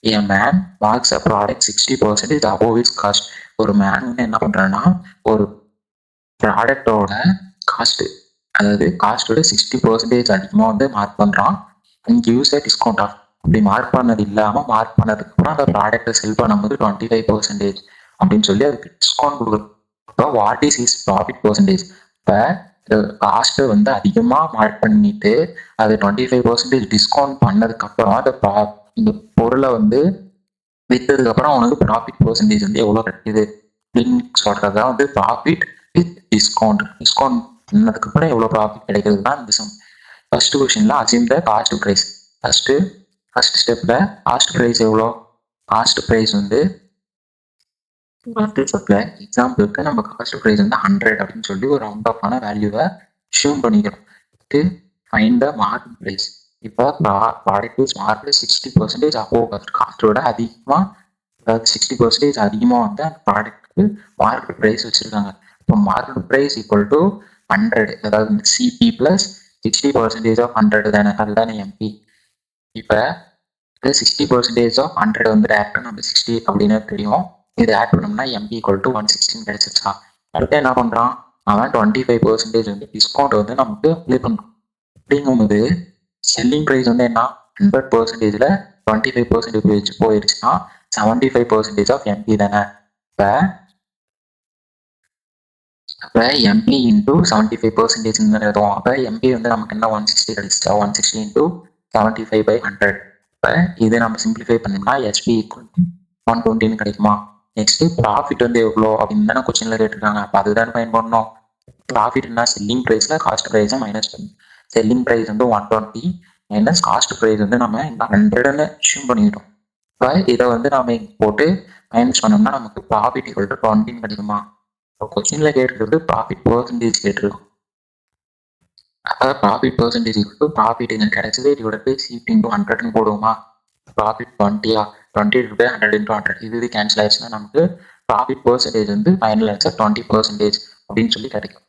A man marks a product 60% above its cost. ஒரு man வந்து என்ன பண்றான்னா ஒரு ப்ராடக்டோட காஸ்ட், அதாவது காஸ்டோட 60% அதிகமாக வந்து மார்க் பண்றான். And gives a discount off. அப்படி மார்க் பண்ணது இல்லாம மார்க் பண்ணதுக்கு அப்புறம் அந்த ப்ராடக்ட்டை செல் பண்ணும்போது 25% அப்படின்னு சொல்லி அதுக்கு டிஸ்கவுண்ட் கொடுக்குறோம். இப்போ what is is profit percentage? இப்போ காஸ்ட்டை வந்து அதிகமாக மார்க் பண்ணிட்டு அது 25% டிஸ்கவுண்ட் பண்ணதுக்கு அப்புறம் இந்த பொருளை வந்து விற்றதுக்கு அப்புறம் அவனுக்கு ப்ராஃபிட் பர்சன்டேஜ் வந்து எவ்வளோ கிடைக்குது அப்படின்னு சொல்றதா வந்து ப்ராஃபிட் வித் டிஸ்கவுண்ட். டிஸ்கவுண்ட் பண்ணதுக்கு அப்புறம் எவ்வளோ ப்ராஃபிட் கிடைக்கிறது தான் இந்த சம். ஃபர்ஸ்ட் கொஸ்டின்ல assume the cost price. First ஸ்டெப்ல காஸ்ட் பிரைஸ் எவ்வளோ? காஸ்ட் பிரைஸ் வந்து எக்ஸாம்பிளுக்கு நம்ம காஸ்ட் பிரைஸ் வந்து 100 அப்படின்னு சொல்லி ஒரு ரவுண்ட் ஆஃப் ஆன வேல்யூவை அசியூம் பண்ணிக்கிறோம். Find the market price. இப்போ ப்ராடக்ட் இஸ் மார்க்கெட் 60% அப்போ காஸ்ட்டோட அதிகமாக, அதாவது 60% அதிகமாக வந்து அந்த ப்ராடக்ட்டுக்கு மார்க்கெட் ப்ரைஸ் வச்சுருக்காங்க. இப்போ மார்க்கெட் ப்ரைஸ் ஈக்குவல் டு 100, அதாவது சிபி ப்ளஸ் 60% ஆஃப் 100 தானே, அதுதானே எம்பி. இப்போ 60% ஆஃப் 100 வந்து டேரக்டாக நம்ம 60 அப்படின்னு தெரியும். இது ஆட் பண்ணோம்னா எம்பி ஈக்குவல் டு 116 கிடைச்சிருச்சா. அடுத்து என்ன பண்ணுறான் அவன் 25% வந்து டிஸ்கவுண்ட் வந்து நமக்கு அப்ளை பண்ணுறான். அப்படிங்கும்போது செல்லிங் ப்ரைஸ் வந்து என்ன 100%ல 25% போயிடுச்சுன்னா 75% ஆஃப் எம்பி தானே. அப்போ எம்பி இன்டூ 75% எழுதுவோம். அப்போ எம்பி வந்து நமக்கு என்ன 160 கிடைச்சிச்சா, 160 இன்டூ 75/100. இப்போ இது நம்ம சிம்பிளிஃபை பண்ணோம்னா எஸ்பி ஈக்குவல் டு 120 கிடைக்குமா. நெக்ஸ்ட் ப்ராஃபிட் வந்து எவ்வளோ அப்படின்னு தானே கொஸ்டின்ல கேட்டிருக்காங்க. அப்போ அதுதான் ஃபைண்ட் பண்ணணும். ப்ராஃபிட்னா செல்லிங் ப்ரைஸ்ல காஸ்ட் ப்ரைஸை மைனஸ் பண்ணணும். செல்லிங் ப்ரைஸ் வந்து 120 மைனஸ் காஸ்ட் ப்ரைஸ் வந்து நம்ம 100ன்னு அசியூம் பண்ணிக்கிட்டோம். இப்போ இதை வந்து நம்ம போட்டு மைனஸ் பண்ணோம்னா நமக்கு ப்ராஃபிட் ஈக்குவல் டு 20 கிடைக்குமா. கொஸ்டின்ல கேட்டிருக்கிறது ப்ராஃபிட் பர்சன்டேஜ் கேட்டிருக்கும். அப்போ profit percentage equal to profit இங்கே கிடைச்சது இதோட சிபி இன்டூ 100ன்னு போடுவோமா. ப்ராஃபிட் 20 100 இன்டூ 100 இது கேன்சல் ஆயிடுச்சுன்னா நமக்கு ப்ராஃபிட் பர்சன்டேஜ் வந்து ஃபைனல் ஆன்சர் 20% அப்படின்னு சொல்லி கிடைக்கும்.